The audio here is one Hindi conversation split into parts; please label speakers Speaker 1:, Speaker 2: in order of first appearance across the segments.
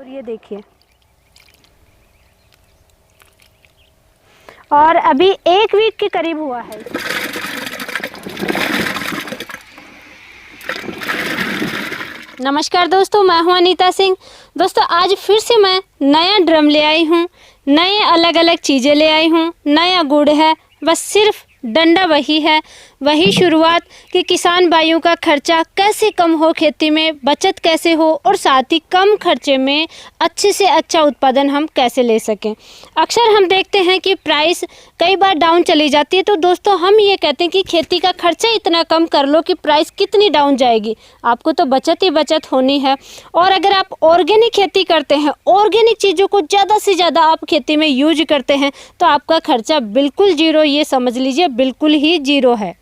Speaker 1: और ये देखिए, और अभी 1 वीक के करीब हुआ है। नमस्कार दोस्तों, मैं हूं अनीता सिंह। दोस्तों आज फिर से मैं नया ड्रम ले आई हूं, नए अलग अलग चीज़ें ले आई हूं। नया गुड़ है, बस सिर्फ डंडा वही है, वही शुरुआत कि किसान भाइयों का खर्चा कैसे कम हो, खेती में बचत कैसे हो और साथ ही कम खर्चे में अच्छे से अच्छा उत्पादन हम कैसे ले सकें। अक्सर हम देखते हैं कि प्राइस कई बार डाउन चली जाती है, तो दोस्तों हम ये कहते हैं कि खेती का खर्चा इतना कम कर लो कि प्राइस कितनी डाउन जाएगी, आपको तो बचत ही बचत होनी है। और अगर आप ऑर्गेनिक खेती करते हैं, ऑर्गेनिक चीज़ों को ज़्यादा से ज़्यादा आप खेती में यूज करते हैं, तो आपका खर्चा बिल्कुल जीरो, ये समझ लीजिए बिल्कुल ही जीरो है।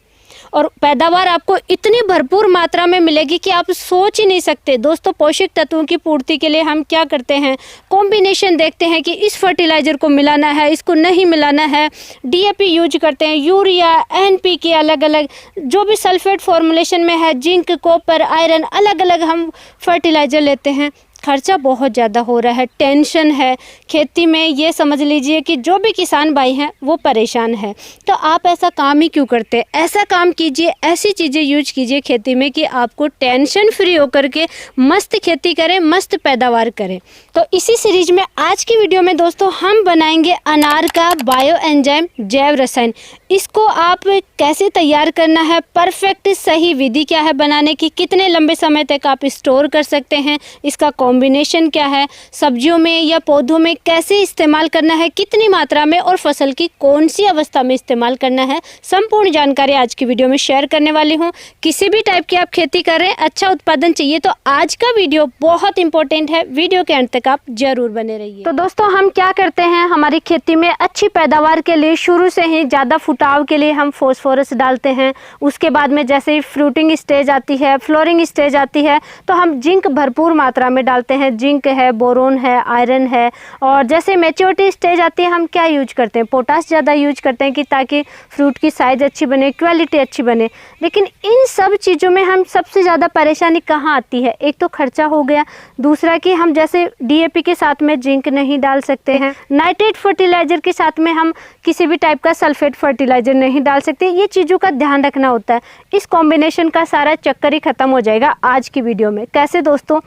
Speaker 1: और पैदावार आपको इतनी भरपूर मात्रा में मिलेगी कि आप सोच ही नहीं सकते। दोस्तों पोषक तत्वों की पूर्ति के लिए हम क्या करते हैं, कॉम्बिनेशन देखते हैं कि इस फर्टिलाइज़र को मिलाना है, इसको नहीं मिलाना है, डीएपी यूज करते हैं, यूरिया, एनपीके, अलग अलग जो भी सल्फेट फॉर्मुलेशन में है, जिंक, कॉपर, आयरन, अलग अलग हम फर्टिलाइज़र लेते हैं। खर्चा बहुत ज़्यादा हो रहा है, टेंशन है खेती में, ये समझ लीजिए कि जो भी किसान भाई हैं वो परेशान है। तो आप ऐसा काम ही क्यों करते? ऐसा काम कीजिए, ऐसी चीज़ें यूज कीजिए खेती में कि आपको टेंशन फ्री होकर के मस्त खेती करें, मस्त पैदावार करें। तो इसी सीरीज में आज की वीडियो में दोस्तों हम बनाएंगे अनार का बायो एंजाइम जैव रसायन। इसको आप कैसे तैयार करना है, परफेक्ट सही विधि क्या है बनाने की, कितने लंबे समय तक आप स्टोर कर सकते हैं, इसका कॉम्बिनेशन क्या है, सब्जियों में या पौधों में कैसे इस्तेमाल करना है, कितनी मात्रा में और फसल की कौन सी अवस्था में इस्तेमाल करना है, संपूर्ण जानकारी आज की वीडियो में शेयर करने वाली हूँ। किसी भी टाइप की आप खेती कर रहे हैं, अच्छा उत्पादन चाहिए, तो आज का वीडियो बहुत इंपॉर्टेंट है, वीडियो के अंत तक आप जरूर बने रहिए। तो दोस्तों हम क्या करते हैं, हमारी खेती में अच्छी पैदावार के लिए शुरू से ही ज़्यादा फुटाव के लिए हम फॉस्फोरस डालते हैं। उसके बाद में जैसे ही फ्रूटिंग स्टेज आती है, फ्लोरिंग स्टेज आती है, तो हम जिंक भरपूर मात्रा में डालते हैं। जिंक है, बोरोन है, आयरन है। और जैसे मैच्योरिटी स्टेज आती है, हम क्या यूज करते हैं, पोटाश ज़्यादा यूज करते हैं कि ताकि फ्रूट की साइज़ अच्छी बने, क्वालिटी अच्छी बने। लेकिन इन सब चीज़ों में हम सबसे ज़्यादा परेशानी कहाँ आती है? एक तो खर्चा हो गया, दूसरा कि हम जैसे डीएपी के साथ में जिंक नहीं डाल सकते हैं, नाइट्रेट फर्टिलाइज़र के साथ में हम किसी भी टाइप का सल्फेट फर्टिलाइज़र नहीं डाल सकते। ये चीज़ों का ध्यान रखना होता है। इस कॉम्बिनेशन का सारा चक्कर ही ख़त्म हो जाएगा आज की वीडियो में। कैसे दोस्तों,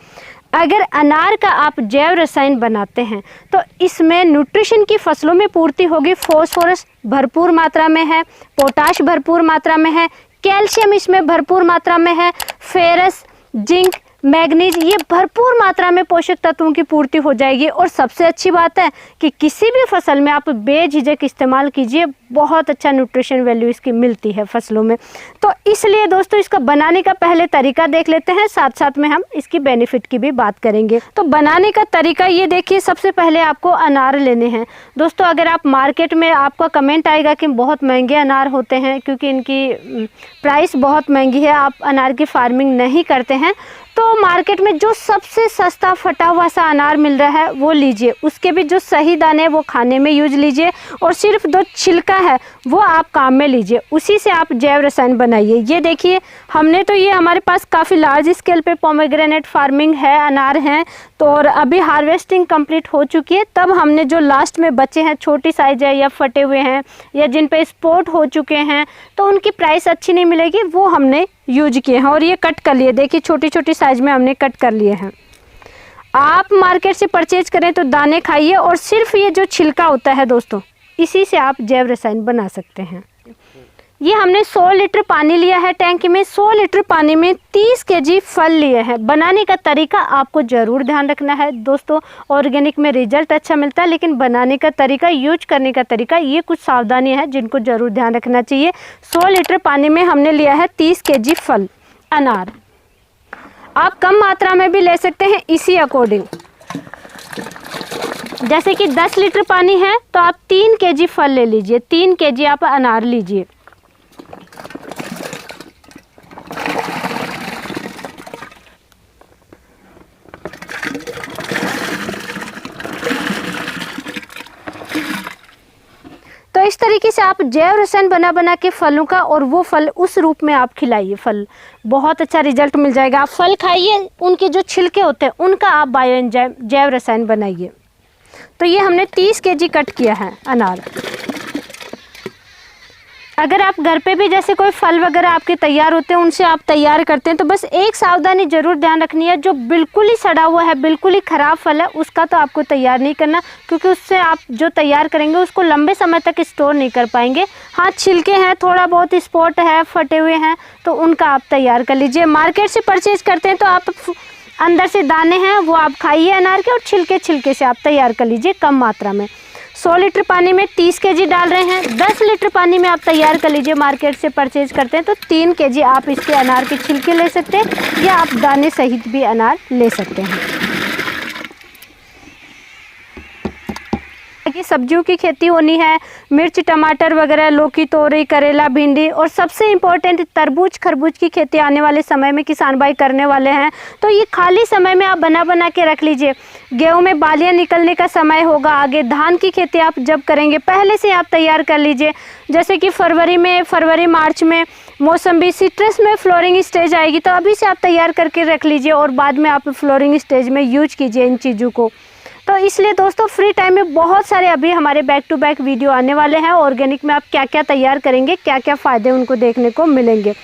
Speaker 1: अगर अनार का आप जैव रसायन बनाते हैं तो इसमें न्यूट्रिशन की फसलों में पूर्ति होगी। फॉस्फोरस भरपूर मात्रा में है, पोटाश भरपूर मात्रा में है, कैल्शियम इसमें भरपूर मात्रा में है, फेरस, जिंक, मैग्नीज, ये भरपूर मात्रा में पोषक तत्वों की पूर्ति हो जाएगी। और सबसे अच्छी बात है कि किसी भी फसल में आप बेझिझक इस्तेमाल कीजिए, बहुत अच्छा न्यूट्रिशन वैल्यू इसकी मिलती है फसलों में। तो इसलिए दोस्तों इसका बनाने का पहले तरीका देख लेते हैं, साथ साथ में हम इसकी बेनिफिट की भी बात करेंगे। तो बनाने का तरीका ये देखिए, सबसे पहले आपको अनार लेने हैं। दोस्तों अगर आप मार्केट में, आपका कमेंट आएगा कि बहुत महंगे अनार होते हैं क्योंकि इनकी प्राइस बहुत महंगी है, आप अनार की फार्मिंग नहीं करते हैं, तो मार्केट में जो सबसे सस्ता फटा हुआ सा अनार मिल रहा है वो लीजिए। उसके भी जो सही दाने हैं वो खाने में यूज लीजिए, और सिर्फ जो छिलका है वो आप काम में लीजिए, उसी से आप जैव रसायन बनाइए। ये देखिए हमने तो, ये हमारे पास काफ़ी लार्ज स्केल पे पोमेग्रेनेट फार्मिंग है, अनार हैं, तो और अभी हार्वेस्टिंग कंप्लीट हो चुकी है। तब हमने जो लास्ट में बचे हैं, छोटी साइज है या फटे हुए हैं या जिन पे स्पॉट हो चुके हैं, तो उनकी प्राइस अच्छी नहीं मिलेगी, वो हमने यूज किए हैं। और ये कट कर लिए, देखिए छोटी छोटी साइज में हमने कट कर लिए हैं। आप मार्केट से परचेज करें तो दाने खाइए, और सिर्फ ये जो छिलका होता है दोस्तों, इसी से आप जैव रसायन बना सकते हैं। ये हमने 100 लीटर पानी लिया है टैंक में, 100 लीटर पानी में 30 केजी फल लिए हैं। बनाने का तरीका आपको ज़रूर ध्यान रखना है दोस्तों, ऑर्गेनिक में रिजल्ट अच्छा मिलता है, लेकिन बनाने का तरीका, यूज करने का तरीका, ये कुछ सावधानी है जिनको ज़रूर ध्यान रखना चाहिए। 100 लीटर पानी में हमने लिया है 30 केजी फल अनार। आप कम मात्रा में भी ले सकते हैं इसी अकॉर्डिंग। जैसे कि 10 लीटर पानी है तो आप 3 केजी फल ले लीजिए, 3 केजी आप अनार लीजिए। तो इस तरीके से आप जैव रसायन बना बना के फलों का, और वो फल उस रूप में आप खिलाइए, फल बहुत अच्छा रिजल्ट मिल जाएगा। आप फल खाइए, उनके जो छिलके होते हैं उनका आप बायो एंजाइम जैव रसायन बनाइए। तो ये हमने 30 केजी कट किया है अनार। अगर आप घर पे भी जैसे कोई फल वगैरह आपके तैयार होते हैं, उनसे आप तैयार करते हैं, तो बस एक सावधानी ज़रूर ध्यान रखनी है, जो बिल्कुल ही सड़ा हुआ है, बिल्कुल ही ख़राब फल है, उसका तो आपको तैयार नहीं करना, क्योंकि उससे आप जो तैयार करेंगे उसको लंबे समय तक स्टोर नहीं कर पाएंगे। हाँ, छिलके हैं, थोड़ा बहुत स्पॉट है, फटे हुए हैं, तो उनका आप तैयार कर लीजिए। मार्केट से परचेज करते हैं तो आप अंदर से दाने हैं वो आप खाइए अनार के, और छिलके से आप तैयार कर लीजिए कम मात्रा में। 100 लीटर पानी में 30 केजी डाल रहे हैं, 10 लीटर पानी में आप तैयार कर लीजिए। मार्केट से परचेज करते हैं तो 3 केजी आप इसके अनार के छिलके ले सकते हैं, या आप दाने सहित भी अनार ले सकते हैं। की सब्जियों की खेती होनी है, मिर्च, टमाटर वगैरह, लौकी, तोरई, करेला, भिंडी, और सबसे इम्पोर्टेंट तरबूज, खरबूज की खेती आने वाले समय में किसान भाई करने वाले हैं। तो ये खाली समय में आप बना के रख लीजिए। गेहूं में बालियां निकलने का समय होगा आगे, धान की खेती आप जब करेंगे पहले से आप तैयार कर लीजिए। जैसे कि फरवरी मार्च में मौसम्बी, सिट्रस में फ्लोरिंग स्टेज आएगी, तो अभी से आप तैयार करके रख लीजिए, और बाद में आप फ्लोरिंग स्टेज में यूज कीजिए इन चीज़ों को। तो इसलिए दोस्तों फ्री टाइम में बहुत सारे अभी हमारे बैक टू बैक वीडियो आने वाले हैं। ऑर्गेनिक में आप क्या क्या तैयार करेंगे, क्या क्या फ़ायदे उनको देखने को मिलेंगे।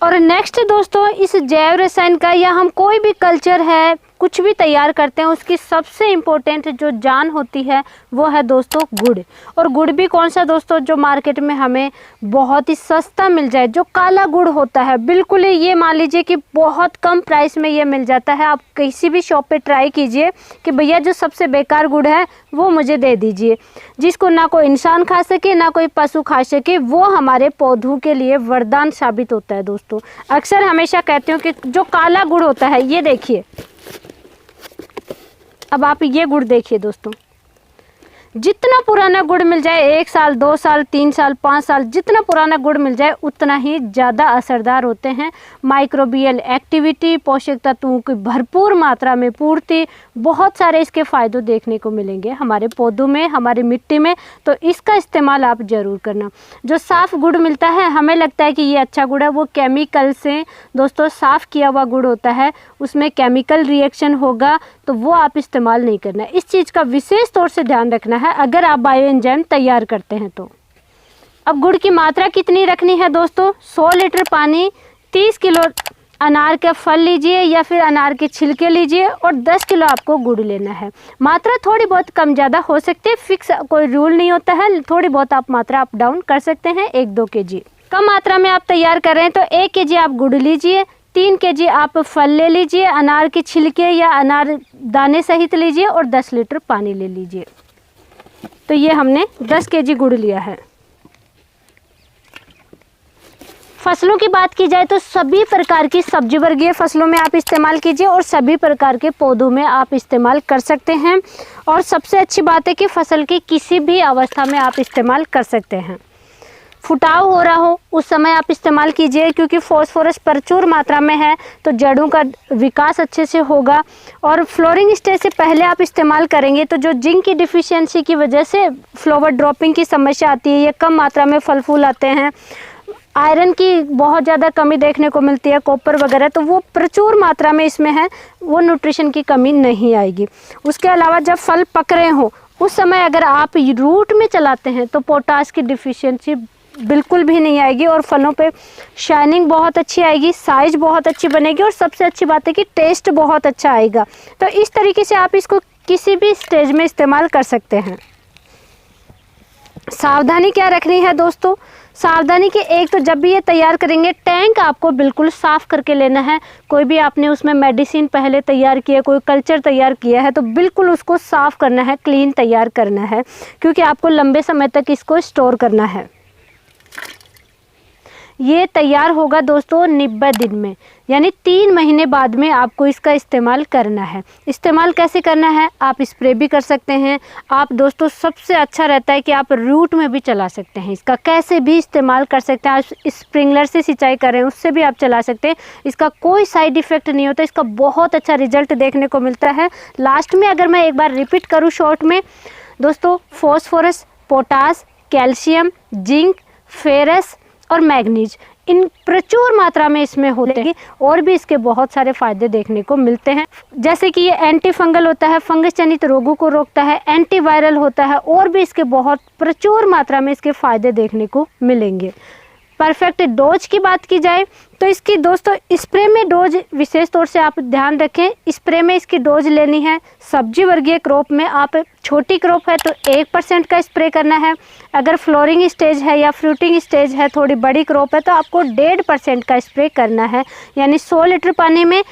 Speaker 1: और नेक्स्ट दोस्तों, इस जैव रसायन का, या हम कोई भी कल्चर है, कुछ भी तैयार करते हैं, उसकी सबसे इम्पोर्टेंट जो जान होती है वो है दोस्तों गुड़। और गुड़ भी कौन सा दोस्तों, जो मार्केट में हमें बहुत ही सस्ता मिल जाए, जो काला गुड़ होता है, बिल्कुल ही ये मान लीजिए कि बहुत कम प्राइस में ये मिल जाता है। आप किसी भी शॉप पे ट्राई कीजिए कि भैया जो सबसे बेकार गुड़ है वो मुझे दे दीजिए, जिसको ना कोई इंसान खा सके ना कोई पशु खा सके, वो हमारे पौधों के लिए वरदान साबित होता है दोस्तों। अक्सर हमेशा कहती हूँ कि जो काला गुड़ होता है, ये देखिए, अब आप ये गुड़ देखिए दोस्तों, जितना पुराना गुड़ मिल जाए, 1 साल 2 साल 3 साल 5 साल, जितना पुराना गुड़ मिल जाए उतना ही ज़्यादा असरदार होते हैं। माइक्रोबियल एक्टिविटी, पोषक तत्वों की भरपूर मात्रा में पूर्ति, बहुत सारे इसके फ़ायदे देखने को मिलेंगे हमारे पौधों में, हमारी मिट्टी में। तो इसका इस्तेमाल आप ज़रूर करना। जो साफ़ गुड़ मिलता है, हमें लगता है कि ये अच्छा गुड़ है, वो केमिकल से दोस्तों साफ़ किया हुआ गुड़ होता है, उसमें केमिकल रिएक्शन होगा, तो वो आप इस्तेमाल नहीं करना है। इस चीज़ का विशेष तौर से ध्यान रखना है अगर आप बायो एंजाइम तैयार करते हैं तो। अब गुड़ की मात्रा कितनी रखनी है दोस्तों, 100 लीटर पानी, 30 किलो अनार का फल लीजिए या फिर अनार के छिलके लीजिए, और 10 किलो आपको गुड़ लेना है। मात्रा थोड़ी बहुत कम ज़्यादा हो सकती है, फिक्स कोई रूल नहीं होता है, थोड़ी बहुत आप मात्रा अप डाउन कर सकते हैं, 1-2 केजी। कम मात्रा में आप तैयार कर रहे हैं तो 1 केजी आप गुड़ लीजिए, 3 केजी आप फल ले लीजिए, अनार के छिलके या अनार दाने सहित लीजिए, और 10 लीटर पानी ले लीजिए। तो ये हमने 10 केजी गुड़ लिया है। फसलों की बात की जाए तो सभी प्रकार की सब्जी वर्गीय फसलों में आप इस्तेमाल कीजिए, और सभी प्रकार के पौधों में आप इस्तेमाल कर सकते हैं। और सबसे अच्छी बात है कि फसल की किसी भी अवस्था में आप इस्तेमाल कर सकते हैं। फुटाव हो रहा हो उस समय आप इस्तेमाल कीजिए, क्योंकि फॉस्फोरस प्रचुर मात्रा में है, तो जड़ों का विकास अच्छे से होगा। और फ्लोरिंग स्टेज से पहले आप इस्तेमाल करेंगे तो जो जिंक की डिफिशियंसी की वजह से फ्लावर ड्रॉपिंग की समस्या आती है, ये कम मात्रा में फल फूल आते हैं, आयरन की बहुत ज़्यादा कमी देखने को मिलती है, कॉपर वगैरह, तो वो प्रचुर मात्रा में इसमें है, वो न्यूट्रिशन की कमी नहीं आएगी। उसके अलावा जब फल पक रहे हो उस समय अगर आप रूट में चलाते हैं तो पोटास की डिफिशियंसी बिल्कुल भी नहीं आएगी, और फलों पे शाइनिंग बहुत अच्छी आएगी, साइज बहुत अच्छी बनेगी, और सबसे अच्छी बात है कि टेस्ट बहुत अच्छा आएगा। तो इस तरीके से आप इसको किसी भी स्टेज में इस्तेमाल कर सकते हैं। सावधानी क्या रखनी है दोस्तों, सावधानी की एक तो जब भी ये तैयार करेंगे टैंक आपको बिल्कुल साफ़ करके लेना है। कोई भी आपने उसमें मेडिसिन पहले तैयार किया, कोई कल्चर तैयार किया है, तो बिल्कुल उसको साफ़ करना है, क्लीन तैयार करना है, क्योंकि आपको लंबे समय तक इसको स्टोर करना है। ये तैयार होगा दोस्तों 90 दिन में, यानी 3 महीने बाद में आपको इसका इस्तेमाल करना है। इस्तेमाल कैसे करना है, आप स्प्रे भी कर सकते हैं। आप दोस्तों सबसे अच्छा रहता है कि आप रूट में भी चला सकते हैं, इसका कैसे भी इस्तेमाल कर सकते हैं। आप स्प्रिंकलर से सिंचाई कर रहे हैं उससे भी आप चला सकते हैं, इसका कोई साइड इफ़ेक्ट नहीं होता, इसका बहुत अच्छा रिजल्ट देखने को मिलता है। लास्ट में अगर मैं एक बार रिपीट करूँ शॉर्ट में दोस्तों, phosphorus, potash, calcium, zinc, ferrous और मैग्नीज इन प्रचुर मात्रा में इसमें होते हैं। और भी इसके बहुत सारे फायदे देखने को मिलते हैं, जैसे कि ये एंटी फंगल होता है, फंगस जनित रोगों को रोकता है, एंटीवायरल होता है, और भी इसके बहुत प्रचुर मात्रा में इसके फायदे देखने को मिलेंगे। परफेक्ट डोज की बात की जाए तो इसकी दोस्तों स्प्रे में डोज विशेष तौर से आप ध्यान रखें, स्प्रे में इसकी डोज लेनी है। सब्जी वर्गीय क्रॉप में आप छोटी क्रॉप है तो 1% का स्प्रे करना है। अगर फ्लोरिंग स्टेज है या फ्रूटिंग स्टेज है, थोड़ी बड़ी क्रॉप है, तो आपको 1.5% का स्प्रे करना है। यानी 100 लीटर पानी में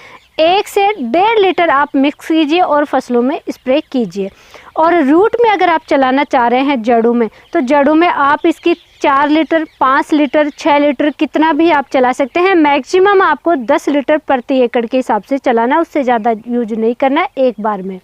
Speaker 1: 1 से 1.5 लीटर आप मिक्स कीजिए और फसलों में स्प्रे कीजिए। और रूट में अगर आप चलाना चाह रहे हैं जड़ों में, तो जड़ों में आप इसकी 4 लीटर, 5 लीटर, 6 लीटर कितना भी आप चला सकते हैं। मैक्सिमम आपको 10 लीटर प्रति एकड़ के हिसाब से चलाना, उससे ज़्यादा यूज नहीं करना एक बार में।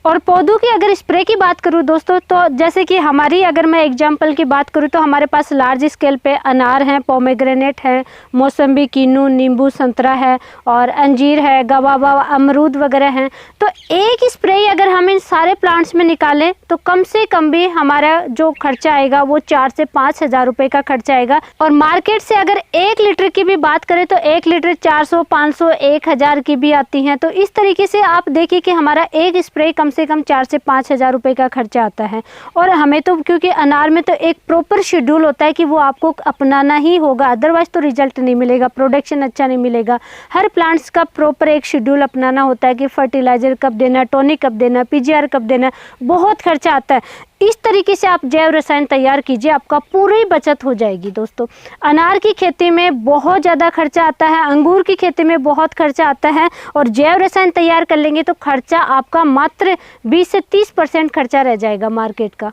Speaker 1: और पौधों की अगर स्प्रे की बात करूं दोस्तों, तो जैसे कि हमारी अगर मैं एग्जांपल की बात करूं तो हमारे पास लार्ज स्केल पे अनार हैं, पोमेग्रेनेट है, मौसम्बी, किन्नू, नींबू, संतरा है और अंजीर है, गवावा, अमरूद वगैरह हैं। तो एक स्प्रे अगर हम इन सारे प्लांट्स में निकालें तो कम से कम भी हमारा जो खर्चा आएगा वो 4 से 5 हज़ार रुपये का खर्चा आएगा। और मार्केट से अगर 1 लीटर की भी बात करें तो 1 लीटर 400, 500, 1000 की भी आती हैं। तो इस तरीके से आप देखिए कि हमारा एक स्प्रे कम से कम 4 से 5 हज़ार रुपये का खर्चा आता है। और हमें तो क्योंकि अनार में तो एक प्रॉपर शेड्यूल होता है कि वो आपको अपनाना ही होगा, अदरवाइज तो रिजल्ट नहीं मिलेगा, प्रोडक्शन अच्छा नहीं मिलेगा। हर प्लांट्स का प्रॉपर एक शेड्यूल अपनाना होता है कि फर्टिलाइजर कब देना, टॉनिक कब देना, पीजीआर कब देना, बहुत खर्चा आता है। इस तरीके से आप जैव रसायन तैयार कीजिए, आपका पूरी बचत हो जाएगी दोस्तों। अनार की खेती में बहुत ज़्यादा खर्चा आता है, अंगूर की खेती में बहुत खर्चा आता है, और जैव रसायन तैयार कर लेंगे तो खर्चा आपका मात्र 20 से 30% खर्चा रह जाएगा मार्केट का।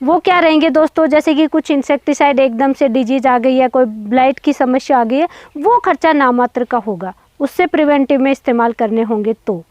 Speaker 1: वो क्या रहेंगे दोस्तों, जैसे कि कुछ इंसेक्टिसाइड एकदम से डिजीज आ गई है, कोई ब्लाइट की समस्या आ गई है, वो खर्चा नामात्र का होगा, उससे प्रिवेंटिव में इस्तेमाल करने होंगे। तो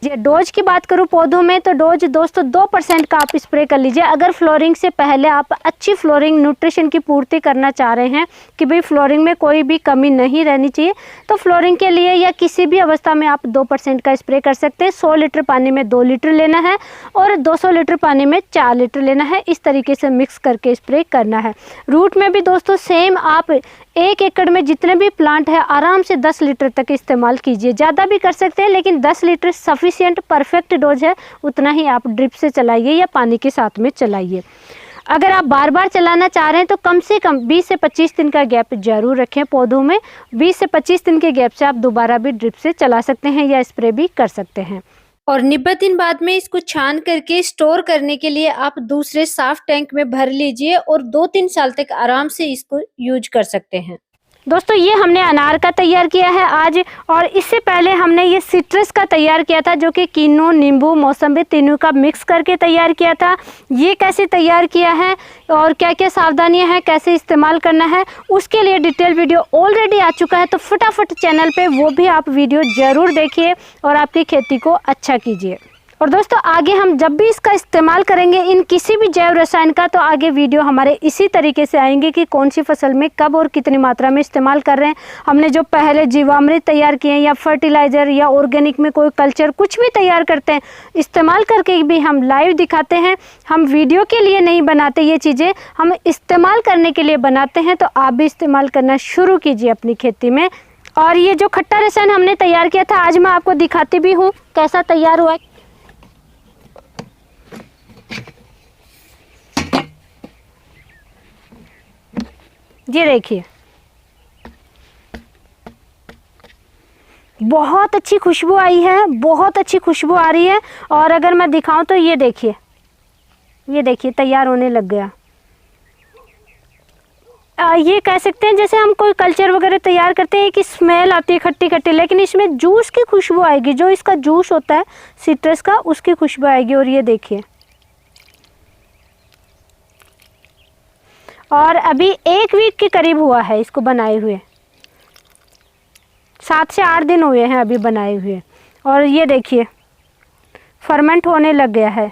Speaker 1: डोज की बात करूं पौधों में, तो डोज दोस्तों 2% का आप स्प्रे कर लीजिए। अगर फ्लोरिंग से पहले आप अच्छी फ्लोरिंग न्यूट्रिशन की पूर्ति करना चाह रहे हैं कि भाई फ्लोरिंग में कोई भी कमी नहीं रहनी चाहिए, तो फ्लोरिंग के लिए या किसी भी अवस्था में आप 2% का स्प्रे कर सकते हैं। 100 लीटर पानी में 2 लीटर लेना है और 200 लीटर पानी में 4 लीटर लेना है। इस तरीके से मिक्स करके स्प्रे करना है। रूट में भी दोस्तों सेम, आप 1 एकड़ में जितने भी प्लांट है आराम से 10 लीटर तक इस्तेमाल कीजिए। ज़्यादा भी कर सकते हैं, लेकिन 10 लीटर सफिशिएंट परफेक्ट डोज है, उतना ही आप ड्रिप से चलाइए या पानी के साथ में चलाइए। अगर आप बार बार चलाना चाह रहे हैं तो कम से कम 20 से 25 दिन का गैप जरूर रखें पौधों में। 20 से 25 दिन के गैप से आप दोबारा भी ड्रिप से चला सकते हैं या स्प्रे भी कर सकते हैं। और 90 दिन बाद में इसको छान करके स्टोर करने के लिए आप दूसरे साफ टैंक में भर लीजिए और 2-3 साल तक आराम से इसको यूज कर सकते हैं। दोस्तों ये हमने अनार का तैयार किया है आज, और इससे पहले हमने ये सिट्रस का तैयार किया था, जो कि किन्नू, नींबू, मौसम्बी तीनों का मिक्स करके तैयार किया था। ये कैसे तैयार किया है और क्या क्या सावधानियां हैं, कैसे इस्तेमाल करना है, उसके लिए डिटेल वीडियो ऑलरेडी आ चुका है। तो फटाफट चैनल पे वो भी आप वीडियो ज़रूर देखिए और आपकी खेती को अच्छा कीजिए। और दोस्तों आगे हम जब भी इसका इस्तेमाल करेंगे इन किसी भी जैव रसायन का, तो आगे वीडियो हमारे इसी तरीके से आएंगे कि कौन सी फसल में कब और कितनी मात्रा में इस्तेमाल कर रहे हैं। हमने जो पहले जीवामृत तैयार किए हैं या फर्टिलाइज़र या ऑर्गेनिक में कोई कल्चर कुछ भी तैयार करते हैं, इस्तेमाल करके भी हम लाइव दिखाते हैं। हम वीडियो के लिए नहीं बनाते ये चीज़ें, हम इस्तेमाल करने के लिए बनाते हैं। तो आप भी इस्तेमाल करना शुरू कीजिए अपनी खेती में। और ये जो खट्टा रसायन हमने तैयार किया था, आज मैं आपको दिखाती भी हूँ कैसा तैयार हुआ है। ये देखिए बहुत अच्छी खुशबू आई है, बहुत अच्छी खुशबू आ रही है। और अगर मैं दिखाऊं तो ये देखिए तैयार होने लग गया। ये कह सकते हैं जैसे हम कोई कल्चर वगैरह तैयार करते हैं कि स्मेल आती है खट्टी खट्टी, लेकिन इसमें जूस की खुशबू आएगी, जो इसका जूस होता है सिट्रस का, उसकी खुशबू आएगी। और ये देखिए, और अभी 1 वीक के करीब हुआ है इसको बनाए हुए, 7 से 8 दिन हुए हैं अभी बनाए हुए। और ये देखिए फर्मेंट होने लग गया है।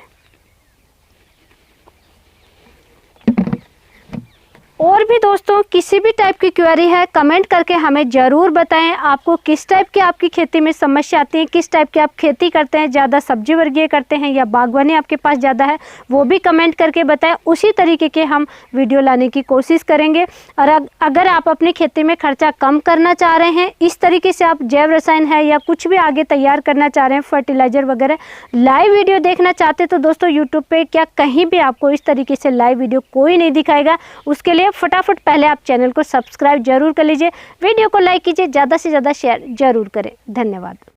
Speaker 1: और भी दोस्तों किसी भी टाइप की क्वेरी है कमेंट करके हमें ज़रूर बताएं। आपको किस टाइप की आपकी खेती में समस्या आती है, किस टाइप की आप खेती करते हैं, ज़्यादा सब्जी वर्गीय करते हैं या बागवानी आपके पास ज़्यादा है, वो भी कमेंट करके बताएं। उसी तरीके के हम वीडियो लाने की कोशिश करेंगे। और अगर आप अपनी खेती में खर्चा कम करना चाह रहे हैं, इस तरीके से आप जैव रसायन है या कुछ भी आगे तैयार करना चाह रहे हैं, फर्टिलाइज़र वगैरह लाइव वीडियो देखना चाहते तो दोस्तों यूट्यूब पे क्या कहीं भी आपको इस तरीके से लाइव वीडियो कोई नहीं दिखाएगा। उसके लिए फटाफट पहले आप चैनल को सब्सक्राइब जरूर कर लीजिए, वीडियो को लाइक कीजिए, ज़्यादा से ज़्यादा शेयर जरूर करें। धन्यवाद।